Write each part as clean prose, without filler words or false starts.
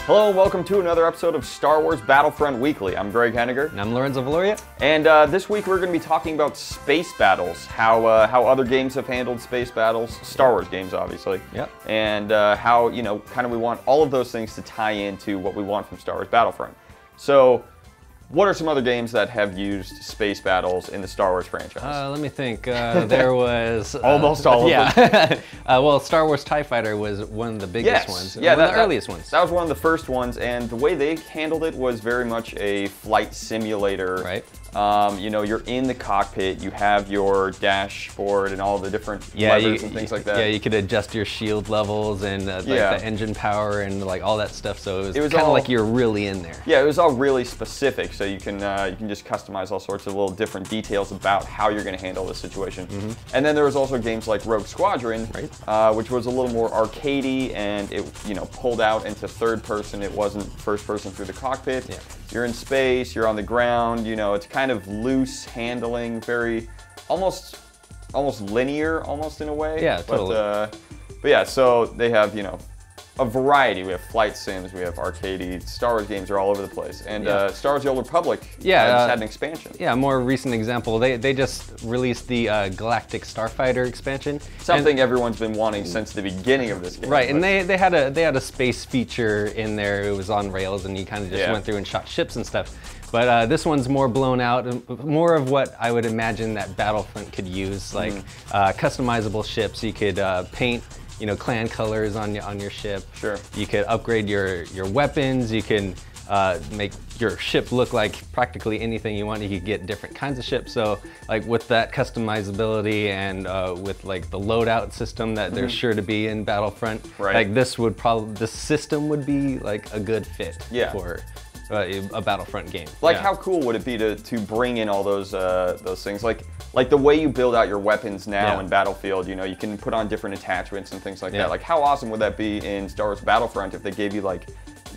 Hello and welcome to another episode of Star Wars Battlefront Weekly. I'm Greg Henniger. And I'm Lorenzo Valoria. And this week we're going to be talking about space battles, how other games have handled space battles, Star Wars games obviously. Yep. And how, you know, kind of we want all of those things to tie into what we want from Star Wars Battlefront. So, what are some other games that have used space battles in the Star Wars franchise? Let me think. There was... Almost all of them. Yeah. Well, Star Wars TIE Fighter was one of the biggest ones. Yeah, one of the earliest ones. That was one of the first ones, and the way they handled it was very much a flight simulator. Right. You know, you're in the cockpit, you have your dashboard and all the different levers and things like that. Yeah, you could adjust your shield levels and like the engine power and like all that stuff. So it was kind of like you're really in there. Yeah, it was all really specific. So you can just customize all sorts of little different details about how you're going to handle this situation. Mm-hmm. And then there was also games like Rogue Squadron, right. Which was a little more arcadey, and it pulled out into third person. It wasn't first person through the cockpit. Yeah. You're in space, you're on the ground, you know, it's kind of loose handling, very, almost linear, almost in a way. Yeah, totally. But yeah, so they have, you know, a variety. We have flight sims, we have arcade, Star Wars games are all over the place. And Star Wars The Old Republic just had an expansion. Yeah, a more recent example, they just released the Galactic Starfighter expansion. Something everyone's been wanting since the beginning of this game. Right, and they had a space feature in there. It was on rails, and you kind of just went through and shot ships and stuff. But this one's more blown out, and more of what I would imagine that Battlefront could use, like customizable ships. You could paint, you know, clan colors on your ship. Sure. You could upgrade your weapons. You can make your ship look like practically anything you want. You could get different kinds of ships. So like with that customizability and with like the loadout system that there's sure to be in Battlefront, like this system would be like a good fit for a Battlefront game. Like how cool would it be to bring in all those things, like the way you build out your weapons now in Battlefield, you know, you can put on different attachments and things like that. Like how awesome would that be in Star Wars Battlefront if they gave you like,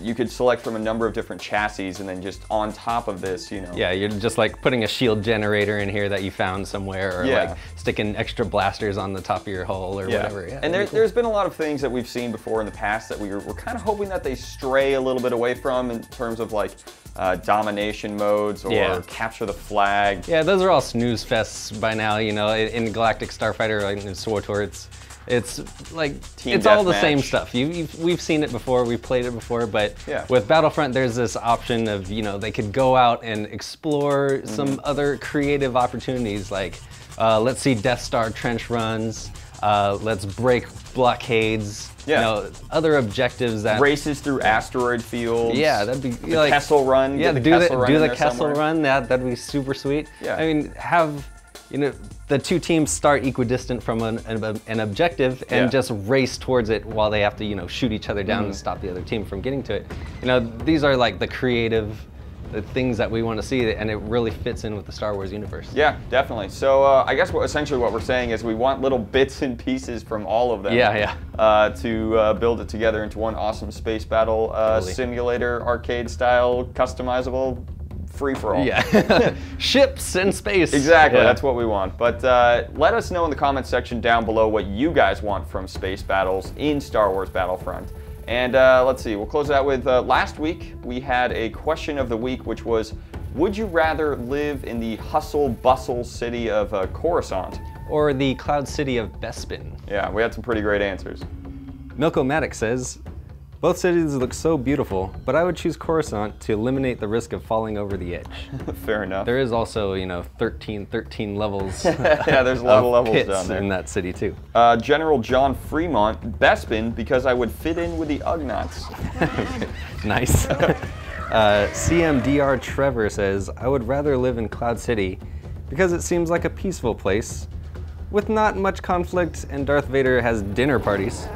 you could select from a number of different chassis and then just on top of this, you know. Yeah, you're just like putting a shield generator in here that you found somewhere, or like sticking extra blasters on the top of your hull or whatever. Yeah, and there's been a lot of things that we've seen before in the past that we're kind of hoping that they stray a little bit away from in terms of like domination modes or capture the flag. Yeah, those are all snooze fests by now, you know. In Galactic Starfighter, like in SWTOR, it's like it's all the same stuff. We've seen it before, we've played it before, but with Battlefront, there's this option of, you know, they could go out and explore some other creative opportunities, like let's see Death Star trench runs, let's break blockades. You know, other objectives that races through asteroid fields. Yeah, that'd be the like Kessel Run. Yeah, do the Kessel Run. That'd be super sweet. Yeah, I mean, have, you know, the two teams start equidistant from an objective and just race towards it while they have to, you know, shoot each other down and stop the other team from getting to it. You know, these are like the creative things that we want to see, and it really fits in with the Star Wars universe. Yeah, definitely. So I guess essentially what we're saying is we want little bits and pieces from all of them to build it together into one awesome space battle simulator, arcade style, customizable, free-for-all. Yeah. Ships in space. Exactly, that's what we want. But let us know in the comments section down below what you guys want from space battles in Star Wars Battlefront. And let's see, we'll close it out with last week we had a question of the week, which was, would you rather live in the hustle-bustle city of Coruscant? Or the cloud city of Bespin? Yeah, we had some pretty great answers. Milko-Matic says, both cities look so beautiful, but I would choose Coruscant to eliminate the risk of falling over the edge. Fair enough. There is also, you know, 13 levels. Yeah, there's a lot of levels down there in that city too. General John Fremont, Bespin, because I would fit in with the Ugnaughts. Nice. CMDR Trevor says, I would rather live in Cloud City because it seems like a peaceful place with not much conflict, and Darth Vader has dinner parties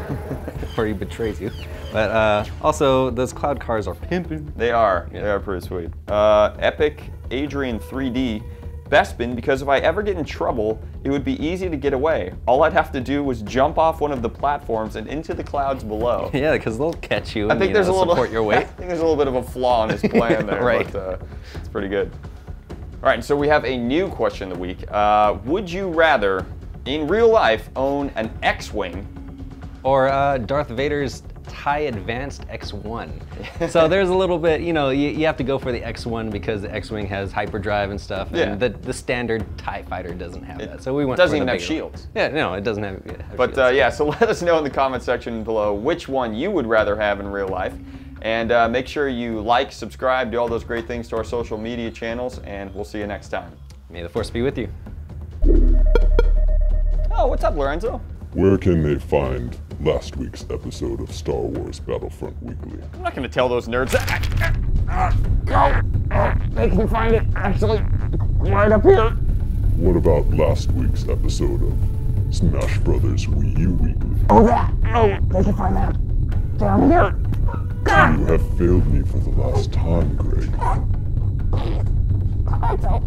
before he betrays you. But also, those cloud cars are pimping. They are. Yeah. They are pretty sweet. Epic Adrian 3D, Bespin, because if I ever get in trouble, it would be easy to get away. All I'd have to do was jump off one of the platforms and into the clouds below. Yeah, because they'll catch you and I think there's a little, support your weight. I think there's a little bit of a flaw in his plan there, right. But it's pretty good. All right, so we have a new question of the week. Would you rather, in real life, own an X-Wing or Darth Vader's TIE Advanced X1. So there's a little bit, you know, you have to go for the X1 because the X-Wing has hyperdrive and stuff, and the standard TIE fighter doesn't have that. So we went for the doesn't even have shields. Yeah, no, it doesn't have shields. But yeah, so let us know in the comment section below which one you would rather have in real life. And make sure you like, subscribe, do all those great things to our social media channels, and we'll see you next time. May the Force be with you. Oh, what's up, Lorenzo? Where can they find last week's episode of Star Wars Battlefront Weekly? I'm not going to tell those nerds. They can find it, actually, right up here. What about last week's episode of Smash Brothers Wii U Weekly? Oh, that! Oh, they can find that down here. You have failed me for the last time, Greg. I don't.